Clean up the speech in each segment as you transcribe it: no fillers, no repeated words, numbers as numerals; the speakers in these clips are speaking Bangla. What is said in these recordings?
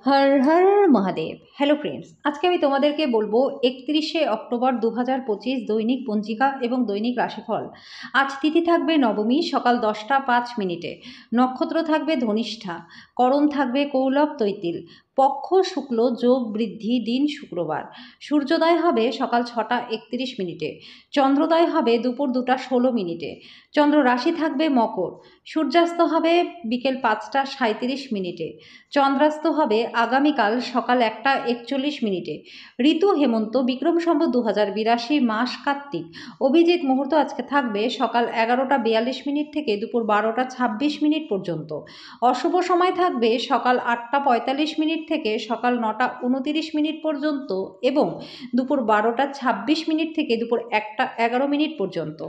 হর হর মহাদেব। হ্যালো ফ্রেন্ডস, আজকে আমি তোমাদেরকে বলবো 31শে অক্টোবর 2025 দৈনিক পঞ্জিকা এবং দৈনিক রাশিফল। আজ তিথি থাকবে নবমী সকাল 10টা 5 মিনিটে, নক্ষত্র থাকবে ধনিষ্ঠা, করণ থাকবে কৌলব তৈতিল, পক্ষ শুক্ল, যোগ বৃদ্ধি, দিন শুক্রবার। সূর্যোদয় হবে সকাল 6টা 31 মিনিটে, চন্দ্রোদয় হবে দুপুর 2টা 16 মিনিটে, চন্দ্র রাশি থাকবে মকর, সূর্যাস্ত হবে বিকেল 5টা 37 মিনিটে, চন্দ্রাস্ত হবে আগামীকাল সকাল 1টা 41 মিনিটে। ঋতু হেমন্ত, বিক্রম সম্বত 2082, মাস কার্তিক। অভিজিৎ মুহূর্ত আজকে থাকবে সকাল 11টা 42 মিনিট থেকে দুপুর 12টা 26 মিনিট পর্যন্ত। অশুভ সময় থাকবে সকাল 8টা 45 মিনিট থেকে সকাল 9টা 29 মিনিট পর্যন্ত এবং দুপুর 12টা 26 মিনিট থেকে দুপুর 1টা 11 মিনিট পর্যন্ত।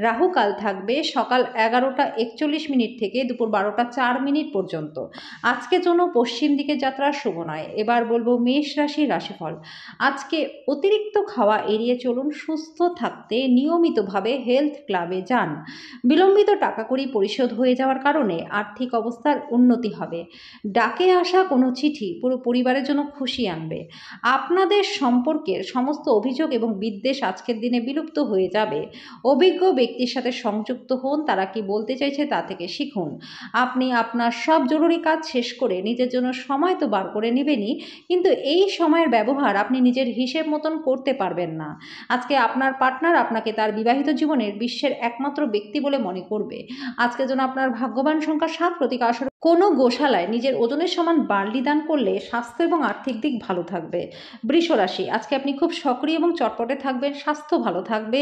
রাহুকাল থাকবে সকাল 11টা 41 মিনিট থেকে দুপুর 12টা 4 মিনিট পর্যন্ত। আজকের জন্য পশ্চিম দিকে যাত্রা শুভ নয়। এবার বলবো মেষ রাশির রাশিফল। আজকে অতিরিক্ত খাওয়া এড়িয়ে চলুন। সুস্থ থাকতে নিয়মিতভাবে হেলথ ক্লাবে যান। বিলম্বিত টাকা কড়ি পরিশোধ হয়ে যাওয়ার কারণে আর্থিক অবস্থার উন্নতি হবে। ডাকে আসা কোনো চিঠি পুরো পরিবারের জন্য খুশি আনবে। আপনাদের সম্পর্কের সমস্ত অভিযোগ এবং বিদ্বেষ আজকের দিনে বিলুপ্ত হয়ে যাবে। অভিজ্ঞ ব্যক্তির সাথে সংযুক্ত হন, তারা কি বলতে চাইছে তা থেকে শিখুন। আপনি আপনার সব জরুরি কাজ শেষ করে নিজের জন্য সময় তো বার করে নেবেনই, কিন্তু এই সময়ের ব্যবহার আপনি নিজের হিসেব মতন করতে পারবেন না। আজকে আপনার পার্টনার আপনাকে তার বিবাহিত জীবনের বিশ্বের একমাত্র ব্যক্তি বলে মনে করবে। আজকের জন্য আপনার ভাগ্যবান সংখ্যা 7, প্রতীক আসর। কোনো গোশালায় নিজের ওজনের সমান বার্লি দান করলে স্বাস্থ্য এবং আর্থিক দিক ভালো থাকবে। বৃষ রাশি, আজকে আপনি খুব সক্রিয় এবং চটপটে থাকবেন। স্বাস্থ্য ভালো থাকবে।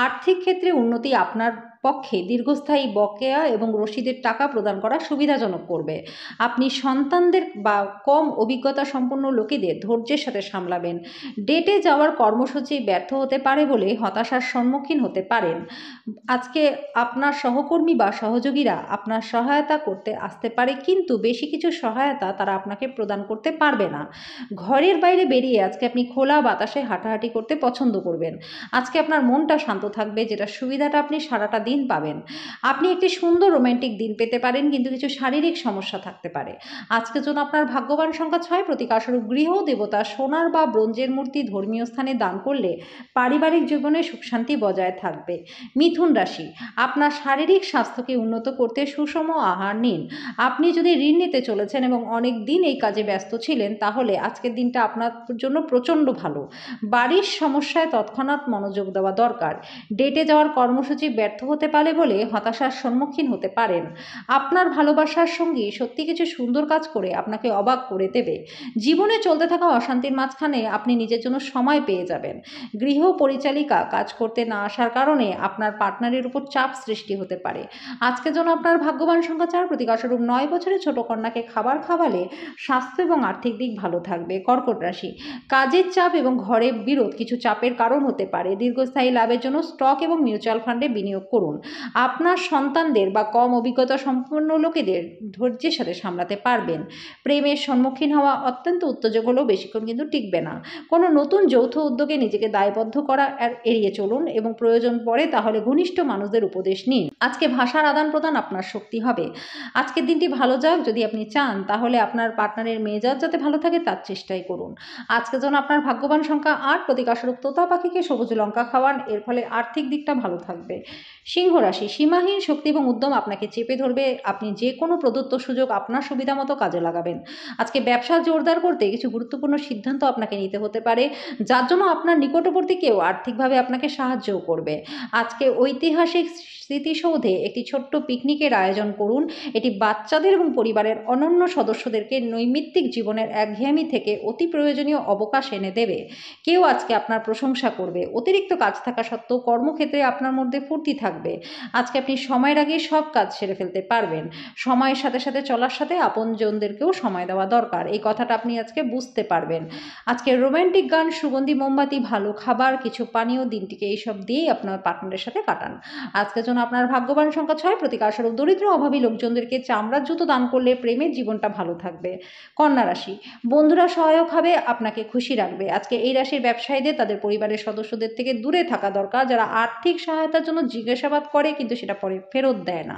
আর্থিক ক্ষেত্রে উন্নতি আপনার পক্ষে দীর্ঘস্থায়ী বকেয়া এবং রসিদের টাকা প্রদান করা সুবিধাজনক করবে। আপনি সন্তানদের বা কম অভিজ্ঞতা সম্পন্ন লোকেদের ধৈর্যের সাথে সামলাবেন। ডেটে যাওয়ার কর্মসূচি ব্যর্থ হতে পারে বলে হতাশার সম্মুখীন হতে পারেন। আজকে আপনার সহকর্মী বা সহযোগীরা আপনার সহায়তা করতে আসতে পারে, কিন্তু বেশি কিছু সহায়তা তারা আপনাকে প্রদান করতে পারবে না। ঘরের বাইরে বেরিয়ে আজকে আপনি খোলা বাতাসে হাঁটাহাঁটি করতে পছন্দ করবেন। আজকে আপনার মনটা শান্ত থাকবে, যেটা সুবিধাটা আপনি সারাটা দিন পাবেন। আপনি একটি সুন্দর রোমান্টিক দিন পেতে পারেন, কিন্তু কিছু শারীরিক সমস্যা থাকতে পারে। আজকের জন্য আপনার ভাগ্যবান সংখ্যা 6, প্রতীক আসরূপ গৃহ দেবতা সোনার বা ব্রোঞ্জের মূর্তি ধর্মীয় স্থানে দান করলে পারিবারিক জীবনে সুখ শান্তি বজায় থাকবে। মিথুন রাশি, আপনার শারীরিক স্বাস্থ্যকে উন্নত করতে সুষম আহার নিন। আপনি যদি ঋণ নিতে চলেছেন এবং অনেক দিন এই কাজে ব্যস্ত ছিলেন, তাহলে আজকের দিনটা আপনার জন্য প্রচণ্ড ভালো। বাড়ির সমস্যায় তৎক্ষণাৎ মনোযোগ দেওয়া দরকার। ডেটে যাওয়ার কর্মসূচি ব্যর্থ হতে পারে বলে হতাশার সম্মুখীন হতে পারেন। আপনার ভালোবাসার সঙ্গী সত্যি কিছু সুন্দর কাজ করে আপনাকে অবাক করে দেবে। জীবনে চলতে থাকা অশান্তির মাঝখানে আপনি নিজের জন্য সময় পেয়ে যাবেন। গৃহ পরিচালিকা কাজ করতে না আসার কারণে আপনার পার্টনারের উপর চাপ সৃষ্টি হতে পারে। আজকের জন্য আপনার ভাগ্যবান সংখ্যা 4, প্রতীক আসরূপ 9 বছরের ছোট কন্যাকে খাবার খাওয়ালে স্বাস্থ্য এবং আর্থিক দিক ভালো থাকবে। কর্কট রাশি, কাজের চাপ এবং ঘরে বিরোধ কিছু চাপের কারণ হতে পারে। দীর্ঘস্থায়ী লাভের জন্য স্টক এবং মিউচুয়াল ফান্ডে বিনিয়োগ করুন। আপনার সন্তানদের বা কম অভিজ্ঞতা সম্পন্ন লোকেদের ধৈর্যের সাথে সামলাতে পারবেন। প্রেমের সম্মুখীন হওয়া অত্যন্ত উত্তেজক হলেও বেশিক্ষণ কিন্তু টিকবে না। কোনো নতুন যৌথ উদ্যোগে নিজেকে দায়বদ্ধ করা এড়িয়ে চলুন এবং প্রয়োজন পড়ে তাহলে ঘনিষ্ঠ মানুষদের উপদেশ নিন। আজকে ভাষার আদান প্রদান আপনার শক্তি হবে। আজকের দিনটি ভালো যাক, যদি আপনি চান তাহলে আপনার পার্টনারের মেজাজ যাতে ভালো থাকে তার চেষ্টাই করুন। আজকের জন্য আপনার ভাগ্যবান সংখ্যা 8, প্রতীক আসরূপ তোতা পাখিকে সবুজ লঙ্কা খাওয়ান, এর ফলে আর্থিক দিকটা ভালো থাকবে। সিংহ রাশি, সীমাহীন শক্তি এবং উদ্যম আপনাকে চেপে ধরবে। আপনি যে কোনো প্রদত্ত সুযোগ আপনার সুবিধা মতো কাজে লাগাবেন। আজকে ব্যবসা জোরদার করতে কিছু গুরুত্বপূর্ণ সিদ্ধান্ত আপনাকে নিতে হতে পারে, যার জন্য আপনার নিকটবর্তী কেউ আর্থিকভাবে আপনাকে সাহায্যও করবে। আজকে ঐতিহাসিক স্মৃতিসৌধে একটি ছোট্ট পিকনিকের আয়োজন করুন। এটি বাচ্চাদের এবং পরিবারের অনন্য সদস্যদেরকে নৈমিত্তিক জীবনের একঘেয়েমি থেকে অতি প্রয়োজনীয় অবকাশ এনে দেবে। কেউ আজকে আপনার প্রশংসা করবে। অতিরিক্ত কাজ থাকা সত্ত্বেও কর্মক্ষেত্রে আপনার মধ্যে ফুর্তি থাকবে। আজকে আপনি সময়ের আগে সব কাজ সেরে ফেলতে পারবেন। সময়ের সাথে সাথে চলার সাথে আপনজনদেরকেও সময় দেওয়া দরকার, এই কথাটা আপনি আজকে বুঝতে পারবেন। আজকে রোমান্টিক গান, সুগন্ধি মোমবাতি, ভালো খাবার, কিছু পানীয়, দিনটিকে এইসব দিয়েই আপনার পার্টনারের সাথে কাটান। আজকের জন্য আপনার ভাগ্যবান সংখ্যা 6, প্রতীক আসরূপ দরিদ্র অভাবী লোকজনদেরকে চামড়ার জুতো দান করলে প্রেমের জীবনটা ভালো থাকবে। কন্যা রাশি, বন্ধুরা সহায়ক হবে, আপনাকে খুশি রাখবে। আজকে এই রাশির ব্যবসায়ীদের তাদের পরিবারের সদস্যদের থেকে দূরে থাকা দরকার। যারা আর্থিক সহায়তার জন্য জিজ্ঞাসাবাদ জিজ্ঞাসাবাদ করে কিন্তু সেটা পরে ফেরত দেয় না।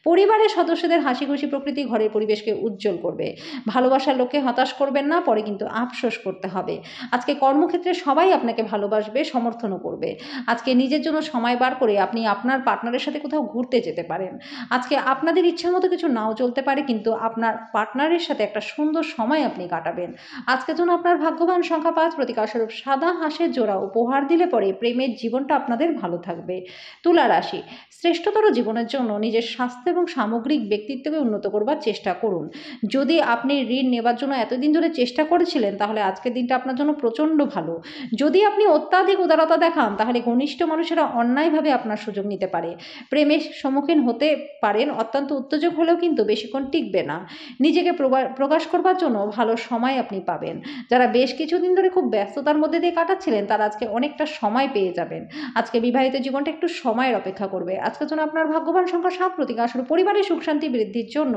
পরিবারের সদস্যদের হাসি খুশি প্রকৃতি ঘরের পরিবেশকে উজ্জ্বল করবে। ভালোবাসার লোককে হতাশ করবেন না, পরে কিন্তু আফসোস করতে হবে। আজকে কর্মক্ষেত্রে সবাই আপনাকে ভালোবাসবে, সমর্থনও করবে। আজকে নিজের জন্য সময় বার করে আপনি আপনার পার্টনারের সাথে কোথাও ঘুরতে যেতে পারেন। আজকে আপনাদের ইচ্ছা মতো কিছু নাও চলতে পারে, কিন্তু আপনার পার্টনারের সাথে একটা সুন্দর সময় আপনি কাটাবেন। আজকের জন্য আপনার ভাগ্যবান সংখ্যা 5, প্রতিকারস্বরূপ সাদা হাঁসের জোড়া উপহার দিলে পরে প্রেমের জীবনটা আপনাদের ভালো থাকবে। তুলা রাশি, শ্রেষ্ঠতর জীবনের জন্য নিজের স্বাস্থ্য এবং সামগ্রিক ব্যক্তিত্বকে উন্নত করবার চেষ্টা করুন। যদি আপনি ঋণ নেবার জন্য এতদিন ধরে চেষ্টা করেছিলেন, তাহলে আজকের দিনটা আপনার জন্য প্রচণ্ড ভালো। যদি আপনি অত্যাধিক উদারতা দেখান, তাহলে ঘনিষ্ঠ মানুষেরা অন্যায়ভাবে আপনার সুযোগ নিতে পারে। প্রেমের সম্মুখীন হতে পারেন, অত্যন্ত উত্তেজক হলেও কিন্তু বেশিক্ষণ টিকবে না। নিজেকে প্রকাশ করবার জন্য ভালো সময় আপনি পাবেন। যারা বেশ কিছুদিন ধরে খুব ব্যস্ততার মধ্যে দিয়ে কাটাচ্ছিলেন, তারা আজকে অনেকটা সময় পেয়ে যাবেন। আজকে বিবাহিত জীবনটা একটু সময়ের অপেক্ষা করবে। আজকের জন্য আপনার ভাগ্যবান সংখ্যা 7, প্রতিকারস্বরূপ পরিবারের সুখ শান্তি বৃদ্ধির জন্য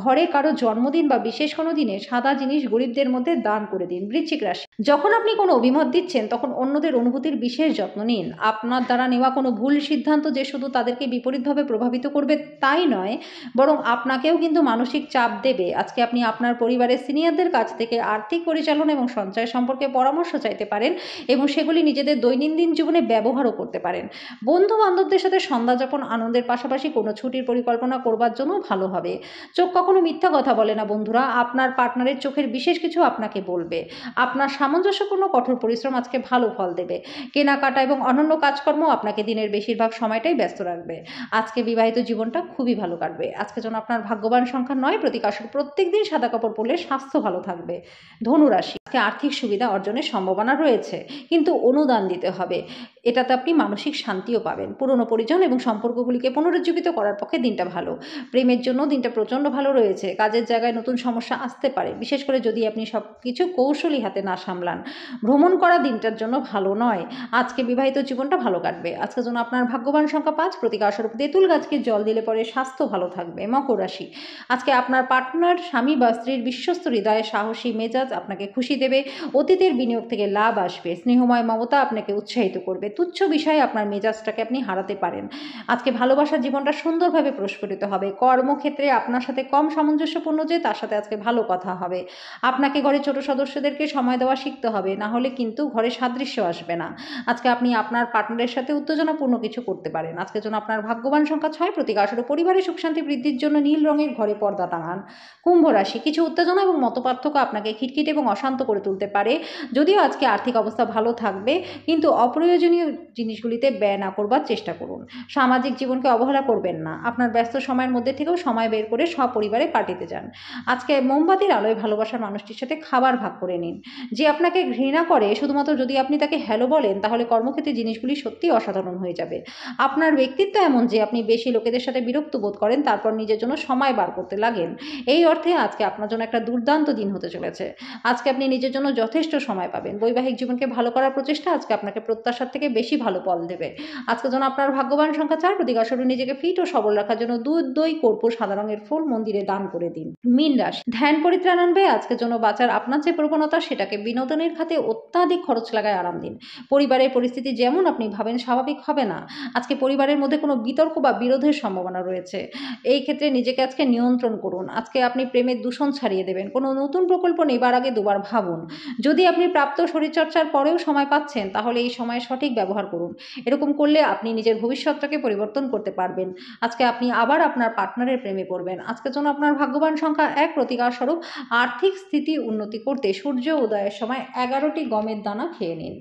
ঘরে কারো জন্মদিন বা বিশেষ কোনো দিনে সাদা জিনিস গরিবদের মধ্যে দান করে দিন। বৃশ্চিক রাশি, যখন আপনি কোনো অভিমত দিচ্ছেন, তখন অন্যদের অনুভূতির বিশেষ যত্ন নিন। আপনার দ্বারা নেওয়া কোনো ভুল সিদ্ধান্ত যে শুধু তাদেরকে বিপরীতভাবে প্রভাবিত করবে তাই নয়, বরং আপনাকেও কিন্তু মানসিক চাপ দেবে। আজকে আপনি আপনার পরিবারের সিনিয়রদের কাছ থেকে আর্থিক পরিচালনা এবং সঞ্চয় সম্পর্কে পরামর্শ চাইতে পারেন এবং সেগুলি নিজেদের দৈনন্দিন জীবনে ব্যবহারও করতে পারেন। বন্ধু বান্ধবদের সাথে সন্ধ্যা যাপন আনন্দের পাশাপাশি কোনো ছুটির পরিকল্পনা করবার জন্য ভালো হবে। চোখ কখনো মিথ্যা কথা বলে না বন্ধুরা, আপনার পার্টনারের চোখের বিশেষ কিছু আপনাকে বলবে। আপনার সামঞ্জস্যপূর্ণ কঠোর পরিশ্রম আজকে ভালো ফল দেবে। কেনাকাটা এবং অন্যান্য কাজকর্ম আপনাকে দিনের বেশিরভাগ সময়টাই ব্যস্ত রাখবে। আজকে বিবাহিত জীবনটা খুবই ভালো কাটবে। আজকে যেন আপনার ভাগ্যবান সংখ্যা 9, প্রতিকারস্বরূপ প্রত্যেক দিন সাদা কাপড় পরলে স্বাস্থ্য ভালো থাকবে। ধনুরাশি, আজকে আর্থিক সুবিধা অর্জনের সম্ভাবনা রয়েছে, কিন্তু অনুদান দিতে হবে। এটাতে আপনি মানসিক শান্তিও পাবেন। পুরনো পরিজন এবং সম্পর্কগুলিকে পুনরুজ্জীবিত করার পক্ষে দিনটা ভালো। প্রেমের জন্য দিনটা প্রচণ্ড ভালো রয়েছে। কাজের জায়গায় নতুন সমস্যা আসতে পারে, বিশেষ করে যদি আপনি সব কিছু কৌশলী হাতে না সামলান। ভ্রমণ করা দিনটার জন্য ভালো নয়। আজকে বিবাহিত জীবনটা ভালো কাটবে। আজকের জন্য আপনার ভাগ্যবান সংখ্যা 5, প্রতিকারস্বরূপ তেঁতুল গাছকে জল দিলে পরে স্বাস্থ্য ভালো থাকবে। মকর রাশি, আজকে আপনার পার্টনার, স্বামী বা স্ত্রীর বিশ্বস্ত হৃদয়ে সাহসী মেজাজ আপনাকে খুশি দেবে। অতীতের বিনিয়োগ থেকে লাভ আসবে। স্নেহময় মমতা আপনাকে উৎসাহিত করবে। তুচ্ছ বিষয়ে আপনার মেজাজটাকে আপনি হারাতে পারেন। আজকে ভালোবাসার জীবনটা সুন্দরভাবে প্রস্ফুটিত হবে। কর্মক্ষেত্রে আপনার সাথে কম সামঞ্জস্যপূর্ণ যে, তার সাথে আজকে ভালো কথা হবে। আপনাকে ঘরে ছোট সদস্যদেরকে সময় দেওয়া শিখতে হবে, না হলে কিন্তু ঘরে সাদৃশ্য আসবে না। আজকে আপনি আপনার পার্টনারের সাথে উত্তেজনাপূর্ণ কিছু করতে পারেন। আজকের জন্য আপনার ভাগ্যবান সংখ্যা 6, প্রতিকারস্বরূপ পরিবারের সুখ শান্তি বৃদ্ধির জন্য নীল রঙের ঘরে পর্দা টাঙান। কুম্ভ রাশি, কিছু উত্তেজনা এবং মতপার্থক্য আপনাকে খিটখিটে এবং অশান্ত করে তুলতে পারে। যদিও আজকে আর্থিক অবস্থা ভালো থাকবে, কিন্তু অপ্রয়োজনীয় জিনিসগুলিতে ব্যয় না করবার চেষ্টা করুন। সামাজিক জীবনকে অবহেলা করবেন না। আপনার ব্যস্ত সময়ের মধ্যে থেকেও সময় বের করে সপরিবারে পার্টিতে যান। আজকে মোমবাতির আলোয় ভালোবাসার মানুষটির সাথে খাবার ভাগ করে নিন। যে আপনাকে ঘৃণা করে, শুধুমাত্র যদি আপনি তাকে হ্যালো বলেন, তাহলে কর্মক্ষেত্রে জিনিসগুলি সত্যিই অসাধারণ হয়ে যাবে। আপনার ব্যক্তিত্ব এমন যে আপনি বেশি লোকেদের সাথে বিরক্ত বোধ করেন, তারপর নিজের জন্য সময় বার করতে লাগেন। এই অর্থে আজকে আপনার জন্য একটা দুর্দান্ত দিন হতে চলেছে। আজকে আপনি নিজের জন্য যথেষ্ট সময় পাবেন। বৈবাহিক জীবনকে ভালো করার প্রচেষ্টা আজকে আপনাকে প্রত্যাশার থেকে বেশি ভালো ফল দেবে। আজকের জন্য আপনার ভাগ্যবান সংখ্যা 4, প্রতিকারস্বরূপ নিজেকে ফিট ও সবল রাখার জন্য দুধ, দই, কর্পূর, সাদা রঙের ফুল মন্দিরে দান করে দিন। মীন রাশি, ধ্যান পরিত্রাণ আনবে। আজকের জন্য বাঁচার আপনার যে প্রবণতা, সেটাকে বিনোদনের খাতে অত্যাধিক খরচ লাগায় আরাম দিন। পরিবারের পরিস্থিতি যেমন আপনি ভাবেন স্বাভাবিক হবে না। আজকে পরিবারের মধ্যে কোনো বিতর্ক বা বিরোধের সম্ভাবনা রয়েছে। এই ক্ষেত্রে নিজেকে আজকে নিয়ন্ত্রণ করুন। আজকে আপনি প্রেমের দূষণ ছাড়িয়ে দেবেন। কোনো নতুন প্রকল্প নেবার আগে দুবার ভাবুন। যদি আপনি প্রাপ্ত শরীরচর্চার পরেও সময় পাচ্ছেন, তাহলে এই সময় সঠিক ব্যবহার করুন। এরকম করলে আপনি নিজের ভবিষ্যৎটাকে পরিবর্তন করতে পারবেন। আজকে আপনি আবার আপনার পার্টনারের প্রেমে পড়বেন। আজকের জন্য আপনার ভাগ্যবান সংখ্যা 1, প্রতিকারস্বরূপ আর্থিক স্থিতি উন্নতি করতে সূর্য উদয়ের সময় 11টি গমের দানা খেয়ে নিন।